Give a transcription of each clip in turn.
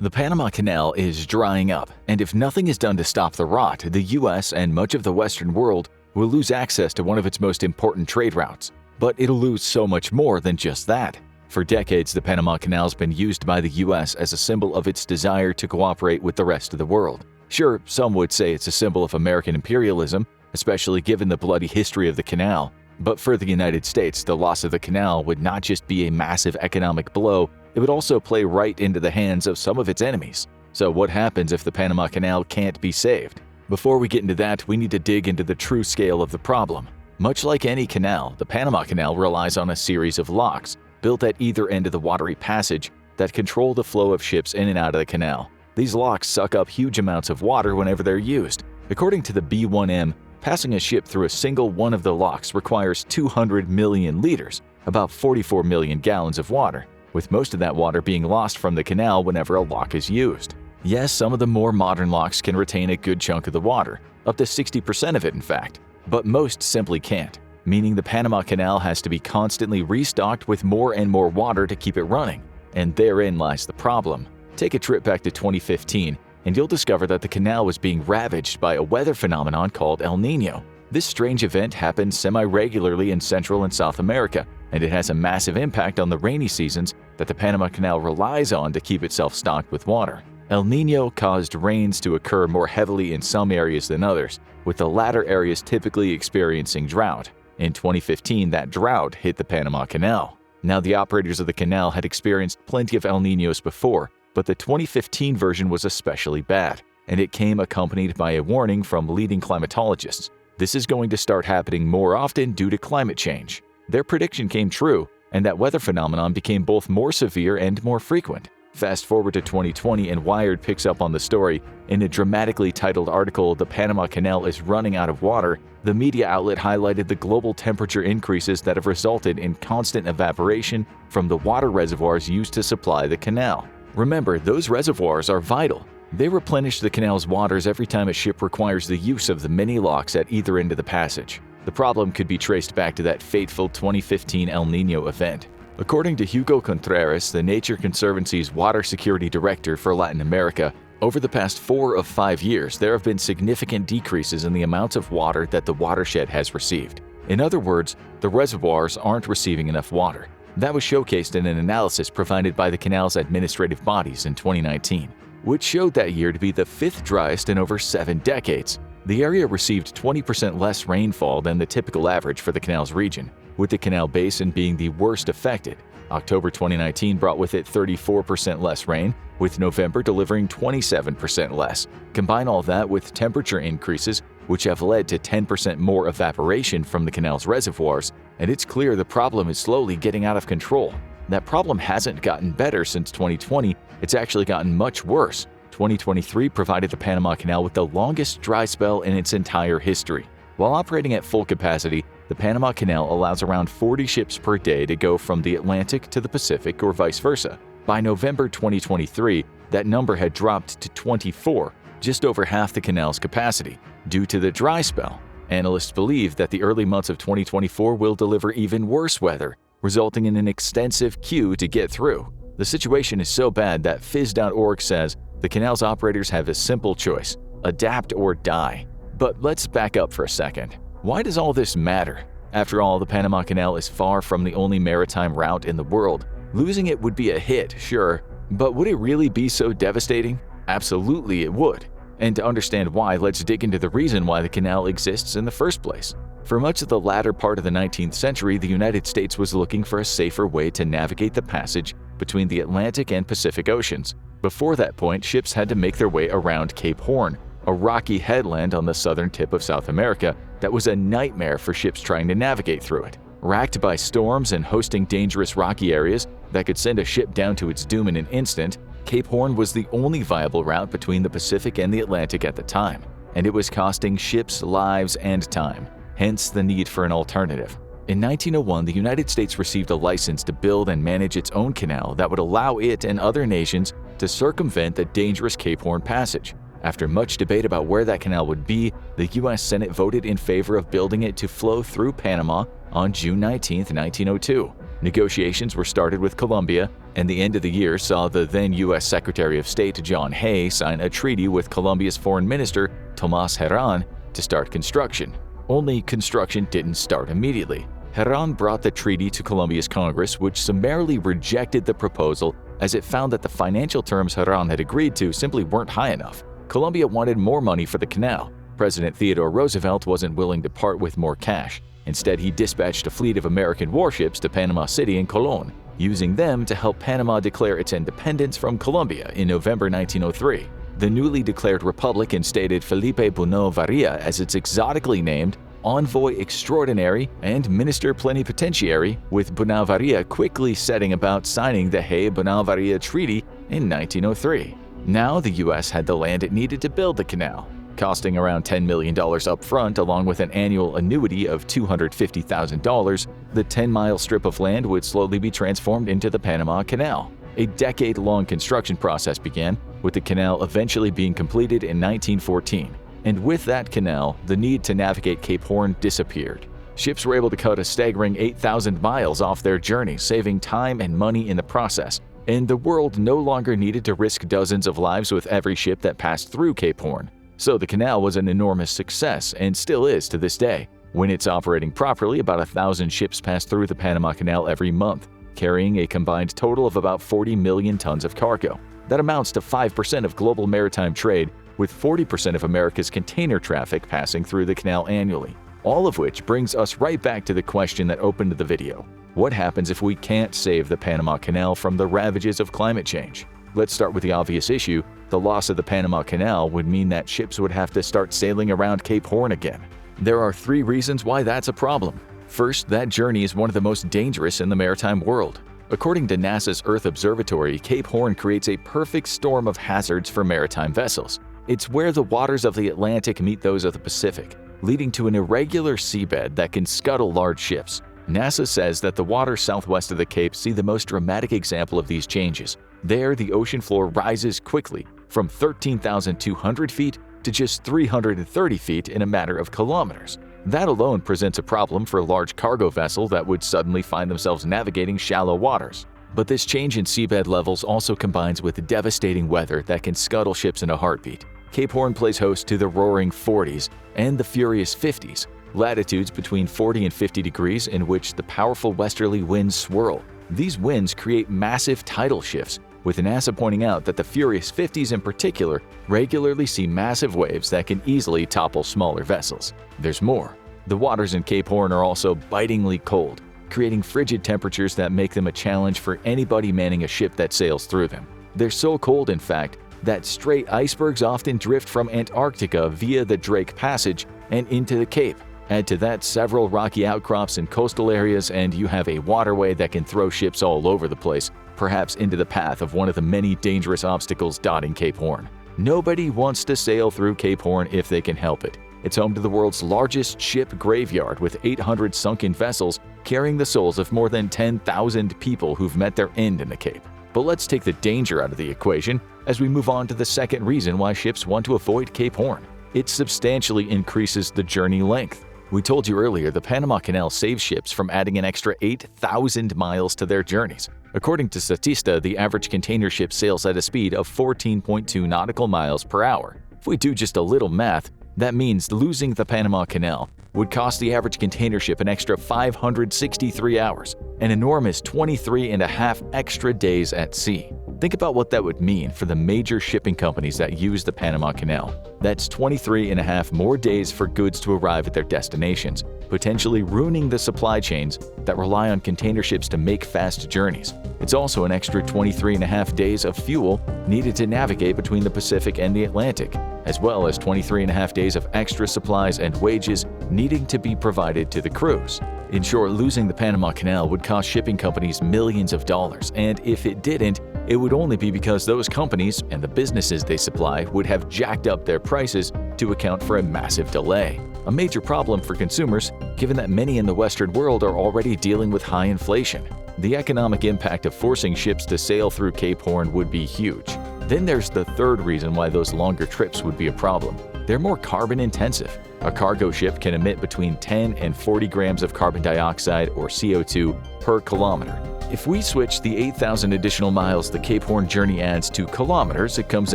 The Panama Canal is drying up, and if nothing is done to stop the rot, the US and much of the Western world will lose access to one of its most important trade routes. But it'll lose so much more than just that. For decades, the Panama Canal has been used by the US as a symbol of its desire to cooperate with the rest of the world. Sure, some would say it's a symbol of American imperialism, especially given the bloody history of the canal. But for the United States, the loss of the canal would not just be a massive economic blow, it would also play right into the hands of some of its enemies. So what happens if the Panama Canal can't be saved? Before we get into that, we need to dig into the true scale of the problem. Much like any canal, the Panama Canal relies on a series of locks, built at either end of the watery passage, that control the flow of ships in and out of the canal. These locks suck up huge amounts of water whenever they're used. According to the B1M, passing a ship through a single one of the locks requires 200 million liters, about 44 million gallons of water, with most of that water being lost from the canal whenever a lock is used. Yes, some of the more modern locks can retain a good chunk of the water, up to 60% of it in fact, but most simply can't, meaning the Panama Canal has to be constantly restocked with more and more water to keep it running. And therein lies the problem. Take a trip back to 2015, and you'll discover that the canal was being ravaged by a weather phenomenon called El Niño. This strange event happens semi-regularly in Central and South America, and it has a massive impact on the rainy seasons that the Panama Canal relies on to keep itself stocked with water. El Niño caused rains to occur more heavily in some areas than others, with the latter areas typically experiencing drought. In 2015, that drought hit the Panama Canal. Now, the operators of the canal had experienced plenty of El Niños before, but the 2015 version was especially bad, and it came accompanied by a warning from leading climatologists. This is going to start happening more often due to climate change. Their prediction came true, and that weather phenomenon became both more severe and more frequent. Fast forward to 2020 and Wired picks up on the story. In a dramatically titled article, "The Panama Canal is running out of water," the media outlet highlighted the global temperature increases that have resulted in constant evaporation from the water reservoirs used to supply the canal. Remember, those reservoirs are vital. They replenish the canal's waters every time a ship requires the use of the many locks at either end of the passage. The problem could be traced back to that fateful 2015 El Niño event. According to Hugo Contreras, the Nature Conservancy's Water Security Director for Latin America, over the past 4 of 5 years, there have been significant decreases in the amounts of water that the watershed has received. In other words, the reservoirs aren't receiving enough water. That was showcased in an analysis provided by the canal's administrative bodies in 2019, which showed that year to be the 5th driest in over 7 decades. The area received 20% less rainfall than the typical average for the canal's region, with the canal basin being the worst affected. October 2019 brought with it 34% less rain, with November delivering 27% less. Combine all that with temperature increases, which have led to 10% more evaporation from the canal's reservoirs, and it's clear the problem is slowly getting out of control. That problem hasn't gotten better since 2020, it's actually gotten much worse. 2023 provided the Panama Canal with the longest dry spell in its entire history. While operating at full capacity, the Panama Canal allows around 40 ships per day to go from the Atlantic to the Pacific or vice versa. By November 2023, that number had dropped to 24, just over half the canal's capacity, due to the dry spell. Analysts believe that the early months of 2024 will deliver even worse weather, resulting in an extensive queue to get through. The situation is so bad that Phys.org says the canal's operators have a simple choice: adapt or die. But let's back up for a second. Why does all this matter? After all, the Panama Canal is far from the only maritime route in the world. Losing it would be a hit, sure, but would it really be so devastating? Absolutely it would. And to understand why, let's dig into the reason why the canal exists in the first place. For much of the latter part of the 19th century, the United States was looking for a safer way to navigate the passage between the Atlantic and Pacific Oceans. Before that point, ships had to make their way around Cape Horn, a rocky headland on the southern tip of South America that was a nightmare for ships trying to navigate through it. Racked by storms and hosting dangerous rocky areas that could send a ship down to its doom in an instant, Cape Horn was the only viable route between the Pacific and the Atlantic at the time, and it was costing ships lives and time, hence the need for an alternative. In 1901, the United States received a license to build and manage its own canal that would allow it and other nations to circumvent the dangerous Cape Horn passage. After much debate about where that canal would be, the U.S. Senate voted in favor of building it to flow through Panama on June 19, 1902. Negotiations were started with Colombia, And the end of the year saw the then U.S. Secretary of State John Hay sign a treaty with Colombia's Foreign Minister Tomás Herrán to start construction. Only construction didn't start immediately. Herrán brought the treaty to Colombia's Congress, which summarily rejected the proposal as it found that the financial terms Herrán had agreed to simply weren't high enough. Colombia wanted more money for the canal. President Theodore Roosevelt wasn't willing to part with more cash. Instead, he dispatched a fleet of American warships to Panama City and Colón, using them to help Panama declare its independence from Colombia in November 1903. The newly declared republic instated Felipe Bunau Varilla as its exotically named Envoy Extraordinary and Minister Plenipotentiary, with Bunau Varilla quickly setting about signing the Hay-Bunau Varilla Treaty in 1903. Now the U.S. had the land it needed to build the canal. Costing around $10 million up front along with an annual annuity of $250,000, the 10-mile strip of land would slowly be transformed into the Panama Canal. A decade-long construction process began, with the canal eventually being completed in 1914. And with that canal, the need to navigate Cape Horn disappeared. Ships were able to cut a staggering 8,000 miles off their journey, saving time and money in the process. And the world no longer needed to risk dozens of lives with every ship that passed through Cape Horn. So the canal was an enormous success, and still is to this day. When it's operating properly, about 1,000 ships pass through the Panama Canal every month, carrying a combined total of about 40 million tons of cargo. That amounts to 5% of global maritime trade, with 40% of America's container traffic passing through the canal annually. All of which brings us right back to the question that opened the video. What happens if we can't save the Panama Canal from the ravages of climate change? Let's start with the obvious issue. The loss of the Panama Canal would mean that ships would have to start sailing around Cape Horn again. There are 3 reasons why that's a problem. First, that journey is one of the most dangerous in the maritime world. According to NASA's Earth Observatory, Cape Horn creates a perfect storm of hazards for maritime vessels. It's where the waters of the Atlantic meet those of the Pacific, leading to an irregular seabed that can scuttle large ships. NASA says that the waters southwest of the Cape see the most dramatic example of these changes. There, the ocean floor rises quickly, from 13,200 feet to just 330 feet in a matter of kilometers. That alone presents a problem for a large cargo vessel that would suddenly find themselves navigating shallow waters. But this change in seabed levels also combines with devastating weather that can scuttle ships in a heartbeat. Cape Horn plays host to the roaring 40s and the furious 50s, latitudes between 40 and 50 degrees in which the powerful westerly winds swirl. These winds create massive tidal shifts, with NASA pointing out that the furious 50s in particular regularly see massive waves that can easily topple smaller vessels. There's more. The waters in Cape Horn are also bitingly cold, creating frigid temperatures that make them a challenge for anybody manning a ship that sails through them. They're so cold, in fact, that stray icebergs often drift from Antarctica via the Drake Passage and into the Cape. Add to that several rocky outcrops in coastal areas and you have a waterway that can throw ships all over the place, perhaps into the path of one of the many dangerous obstacles dotting Cape Horn. Nobody wants to sail through Cape Horn if they can help it. It's home to the world's largest ship graveyard with 800 sunken vessels carrying the souls of more than 10,000 people who've met their end in the Cape. But let's take the danger out of the equation as we move on to the second reason why ships want to avoid Cape Horn. It substantially increases the journey length. We told you earlier the Panama Canal saves ships from adding an extra 8,000 miles to their journeys. According to Statista, the average container ship sails at a speed of 14.2 nautical miles per hour. If we do just a little math, that means losing the Panama Canal would cost the average container ship an extra 563 hours, an enormous 23.5 extra days at sea. Think about what that would mean for the major shipping companies that use the Panama Canal. That's 23.5 more days for goods to arrive at their destinations, potentially ruining the supply chains that rely on container ships to make fast journeys. It's also an extra 23.5 days of fuel needed to navigate between the Pacific and the Atlantic, as well as 23.5 days of extra supplies and wages needing to be provided to the crews. In short, losing the Panama Canal would cost shipping companies millions of dollars, and if it didn't, it would only be because those companies and the businesses they supply would have jacked up their prices to account for a massive delay. A major problem for consumers, given that many in the Western world are already dealing with high inflation. The economic impact of forcing ships to sail through Cape Horn would be huge. Then there's the third reason why those longer trips would be a problem. they're more carbon intensive. A cargo ship can emit between 10 and 40 grams of carbon dioxide or CO2 per kilometer. If we switch the 8,000 additional miles the Cape Horn journey adds to kilometers, it comes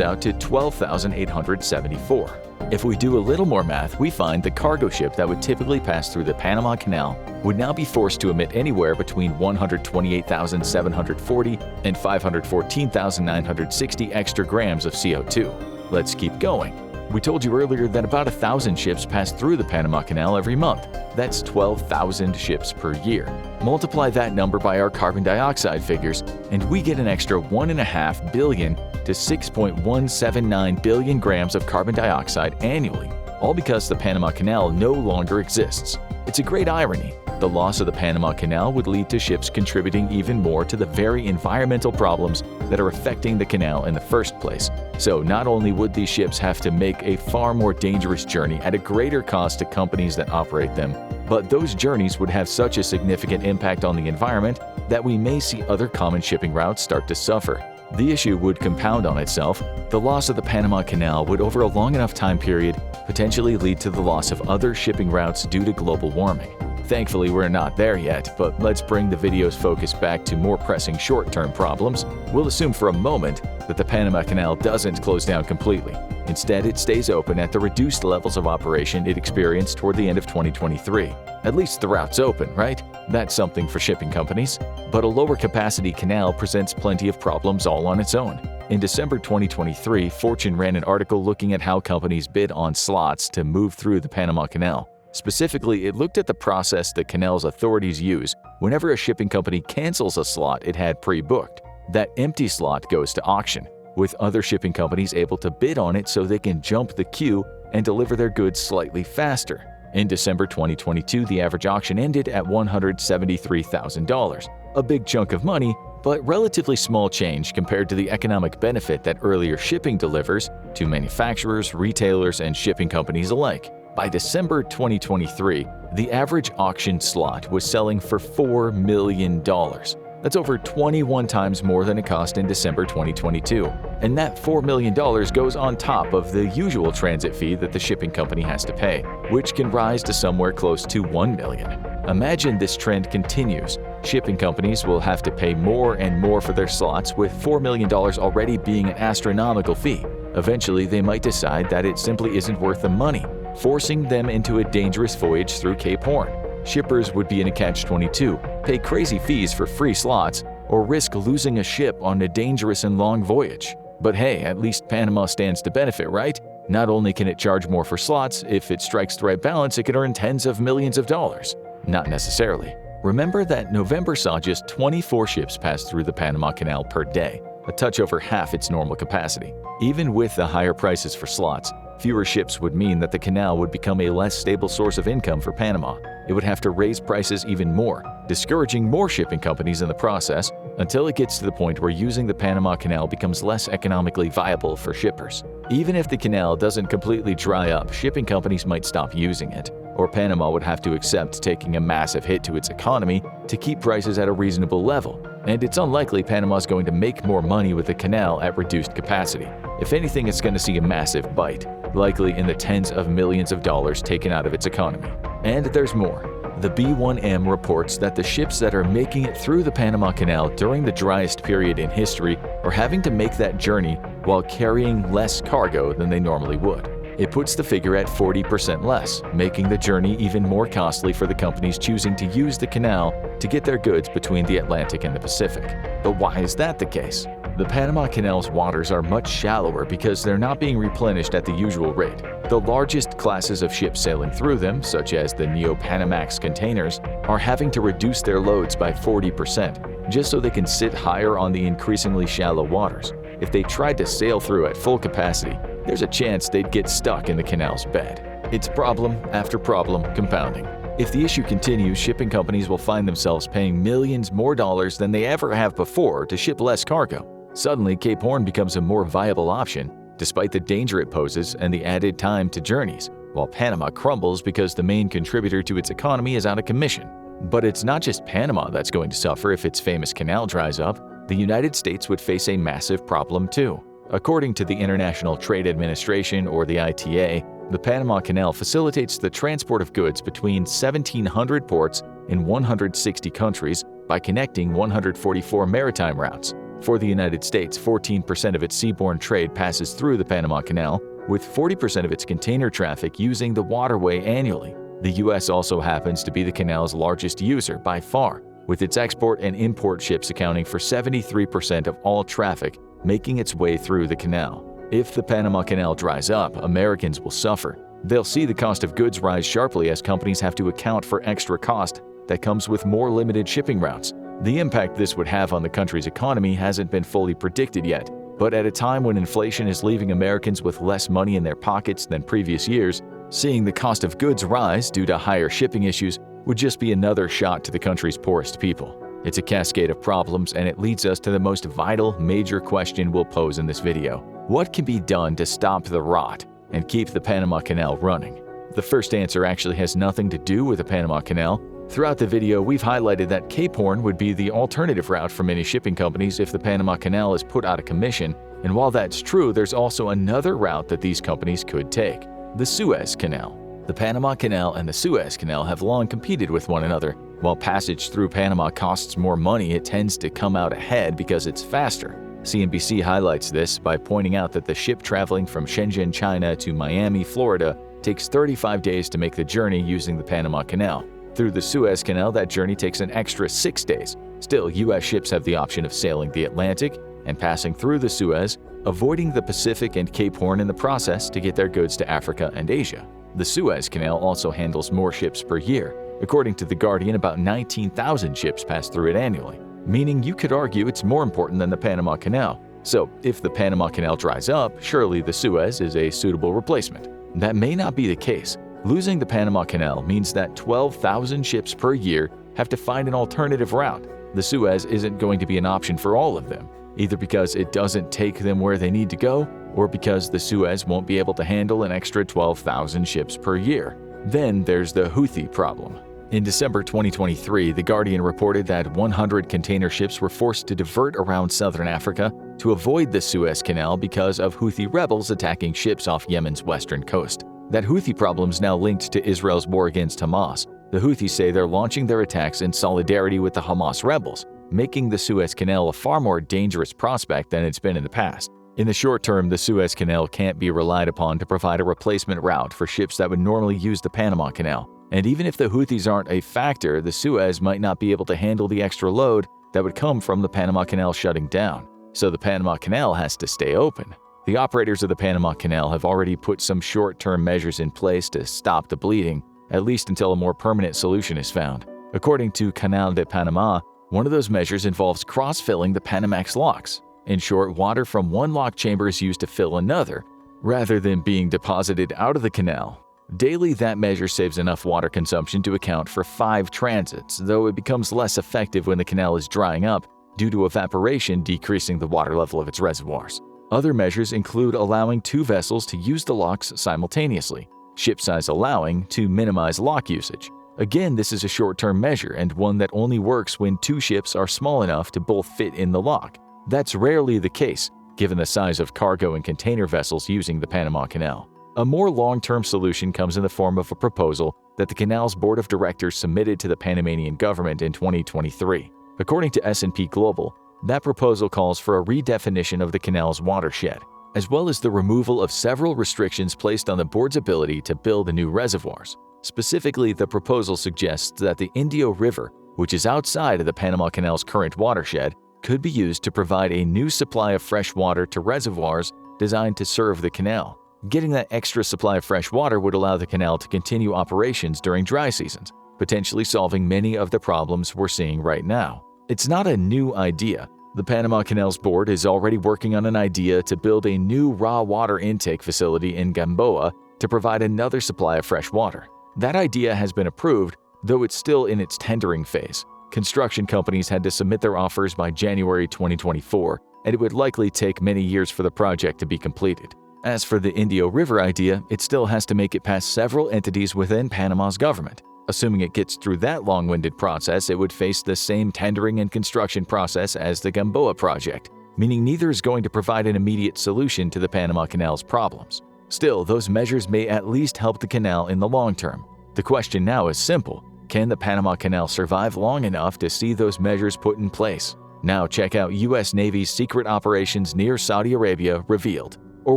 out to 12,874. If we do a little more math, we find the cargo ship that would typically pass through the Panama Canal would now be forced to emit anywhere between 128,740 and 514,960 extra grams of CO2. Let's keep going. We told you earlier that about 1,000 ships pass through the Panama Canal every month. That's 12,000 ships per year. Multiply that number by our carbon dioxide figures, and we get an extra 1.5 billion to 6.179 billion grams of carbon dioxide annually, all because the Panama Canal no longer exists. It's a great irony. The loss of the Panama Canal would lead to ships contributing even more to the very environmental problems that are affecting the canal in the first place. So not only would these ships have to make a far more dangerous journey at a greater cost to companies that operate them, but those journeys would have such a significant impact on the environment that we may see other common shipping routes start to suffer. The issue would compound on itself. The loss of the Panama Canal would, over a long enough time period, potentially lead to the loss of other shipping routes due to global warming. Thankfully, we're not there yet, but let's bring the video's focus back to more pressing short-term problems. We'll assume for a moment that the Panama Canal doesn't close down completely. Instead, it stays open at the reduced levels of operation it experienced toward the end of 2023. At least the route's open, right? That's something for shipping companies. But a lower capacity canal presents plenty of problems all on its own. In December 2023, Fortune ran an article looking at how companies bid on slots to move through the Panama Canal. Specifically, it looked at the process the canal's authorities use whenever a shipping company cancels a slot it had pre-booked. That empty slot goes to auction, with other shipping companies able to bid on it so they can jump the queue and deliver their goods slightly faster. In December 2022, the average auction ended at $173,000, a big chunk of money, but relatively small change compared to the economic benefit that earlier shipping delivers to manufacturers, retailers, and shipping companies alike. By December 2023, the average auction slot was selling for $4 million. That's over 21 times more than it cost in December 2022. And that $4 million goes on top of the usual transit fee that the shipping company has to pay, which can rise to somewhere close to $1 million. Imagine this trend continues. Shipping companies will have to pay more and more for their slots, with $4 million already being an astronomical fee. Eventually, they might decide that it simply isn't worth the money, forcing them into a dangerous voyage through Cape Horn. Shippers would be in a catch-22, pay crazy fees for free slots, or risk losing a ship on a dangerous and long voyage. But hey, at least Panama stands to benefit, right? Not only can it charge more for slots, if it strikes the right balance, it can earn tens of millions of dollars. Not necessarily. Remember that November saw just 24 ships pass through the Panama Canal per day, a touch over half its normal capacity. Even with the higher prices for slots, fewer ships would mean that the canal would become a less stable source of income for Panama. It would have to raise prices even more, discouraging more shipping companies in the process, until it gets to the point where using the Panama Canal becomes less economically viable for shippers. Even if the canal doesn't completely dry up, shipping companies might stop using it, or Panama would have to accept taking a massive hit to its economy to keep prices at a reasonable level. And it's unlikely Panama's going to make more money with the canal at reduced capacity. If anything, it's going to see a massive bite, likely in the tens of millions of dollars taken out of its economy. And there's more. The B1M reports that the ships that are making it through the Panama Canal during the driest period in history are having to make that journey while carrying less cargo than they normally would. It puts the figure at 40% less, making the journey even more costly for the companies choosing to use the canal to get their goods between the Atlantic and the Pacific. But why is that the case? The Panama Canal's waters are much shallower because they're not being replenished at the usual rate. The largest classes of ships sailing through them, such as the Neo-Panamax containers, are having to reduce their loads by 40%, just so they can sit higher on the increasingly shallow waters. If they tried to sail through at full capacity, there's a chance they'd get stuck in the canal's bed. It's problem after problem compounding. If the issue continues, shipping companies will find themselves paying millions more dollars than they ever have before to ship less cargo. Suddenly, Cape Horn becomes a more viable option, despite the danger it poses and the added time to journeys, while Panama crumbles because the main contributor to its economy is out of commission. But it's not just Panama that's going to suffer if its famous canal dries up. The United States would face a massive problem too. According to the International Trade Administration, or the ITA, The Panama Canal facilitates the transport of goods between 1,700 ports in 160 countries by connecting 144 maritime routes. For the United States, 14% of its seaborne trade passes through the Panama Canal, with 40% of its container traffic using the waterway annually. The U.S. also happens to be the canal's largest user by far, with its export and import ships accounting for 73% of all traffic making its way through the canal. If the Panama Canal dries up, Americans will suffer. They'll see the cost of goods rise sharply as companies have to account for extra cost that comes with more limited shipping routes. The impact this would have on the country's economy hasn't been fully predicted yet, but at a time when inflation is leaving Americans with less money in their pockets than previous years, seeing the cost of goods rise due to higher shipping issues would just be another shot to the country's poorest people. It's a cascade of problems, and it leads us to the most vital, major question we'll pose in this video. What can be done to stop the rot and keep the Panama Canal running? The first answer actually has nothing to do with the Panama Canal. Throughout the video, we've highlighted that Cape Horn would be the alternative route for many shipping companies if the Panama Canal is put out of commission, and while that's true, there's also another route that these companies could take: the Suez Canal. The Panama Canal and the Suez Canal have long competed with one another. While passage through Panama costs more money, it tends to come out ahead because it's faster. CNBC highlights this by pointing out that the ship traveling from Shenzhen, China to Miami, Florida takes 35 days to make the journey using the Panama Canal. Through the Suez Canal, that journey takes an extra 6 days. Still, U.S. ships have the option of sailing the Atlantic and passing through the Suez, avoiding the Pacific and Cape Horn in the process to get their goods to Africa and Asia. The Suez Canal also handles more ships per year. According to The Guardian, about 19,000 ships pass through it annually, meaning you could argue it's more important than the Panama Canal. So, if the Panama Canal dries up, surely the Suez is a suitable replacement. That may not be the case. Losing the Panama Canal means that 12,000 ships per year have to find an alternative route. The Suez isn't going to be an option for all of them, either because it doesn't take them where they need to go, or because the Suez won't be able to handle an extra 12,000 ships per year. Then there's the Houthi problem. In December 2023, The Guardian reported that 100 container ships were forced to divert around southern Africa to avoid the Suez Canal because of Houthi rebels attacking ships off Yemen's western coast. That Houthi problem's now linked to Israel's war against Hamas. The Houthis say they're launching their attacks in solidarity with the Hamas rebels, making the Suez Canal a far more dangerous prospect than it's been in the past. In the short term, the Suez Canal can't be relied upon to provide a replacement route for ships that would normally use the Panama Canal. And even if the Houthis aren't a factor, the Suez might not be able to handle the extra load that would come from the Panama Canal shutting down. So the Panama Canal has to stay open. The operators of the Panama Canal have already put some short-term measures in place to stop the bleeding, at least until a more permanent solution is found. According to Canal de Panama, one of those measures involves cross-filling the Panamax locks. In short, water from one lock chamber is used to fill another, rather than being deposited out of the canal. Daily, that measure saves enough water consumption to account for 5 transits, though it becomes less effective when the canal is drying up due to evaporation decreasing the water level of its reservoirs. Other measures include allowing 2 vessels to use the locks simultaneously, ship size allowing to minimize lock usage. Again, this is a short-term measure and one that only works when 2 ships are small enough to both fit in the lock. That's rarely the case, given the size of cargo and container vessels using the Panama Canal. A more long-term solution comes in the form of a proposal that the canal's board of directors submitted to the Panamanian government in 2023. According to S&P Global, that proposal calls for a redefinition of the canal's watershed, as well as the removal of several restrictions placed on the board's ability to build new reservoirs. Specifically, the proposal suggests that the Indio River, which is outside of the Panama Canal's current watershed, could be used to provide a new supply of fresh water to reservoirs designed to serve the canal. Getting that extra supply of fresh water would allow the canal to continue operations during dry seasons, potentially solving many of the problems we're seeing right now. It's not a new idea. The Panama Canal's board is already working on an idea to build a new raw water intake facility in Gamboa to provide another supply of fresh water. That idea has been approved, though it's still in its tendering phase. Construction companies had to submit their offers by January 2024, and it would likely take many years for the project to be completed. As for the Indio River idea, it still has to make it past several entities within Panama's government. Assuming it gets through that long-winded process, it would face the same tendering and construction process as the Gamboa project, meaning neither is going to provide an immediate solution to the Panama Canal's problems. Still, those measures may at least help the canal in the long term. The question now is simple: can the Panama Canal survive long enough to see those measures put in place? Now check out U.S. Navy's secret operations near Saudi Arabia revealed, or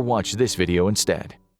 watch this video instead.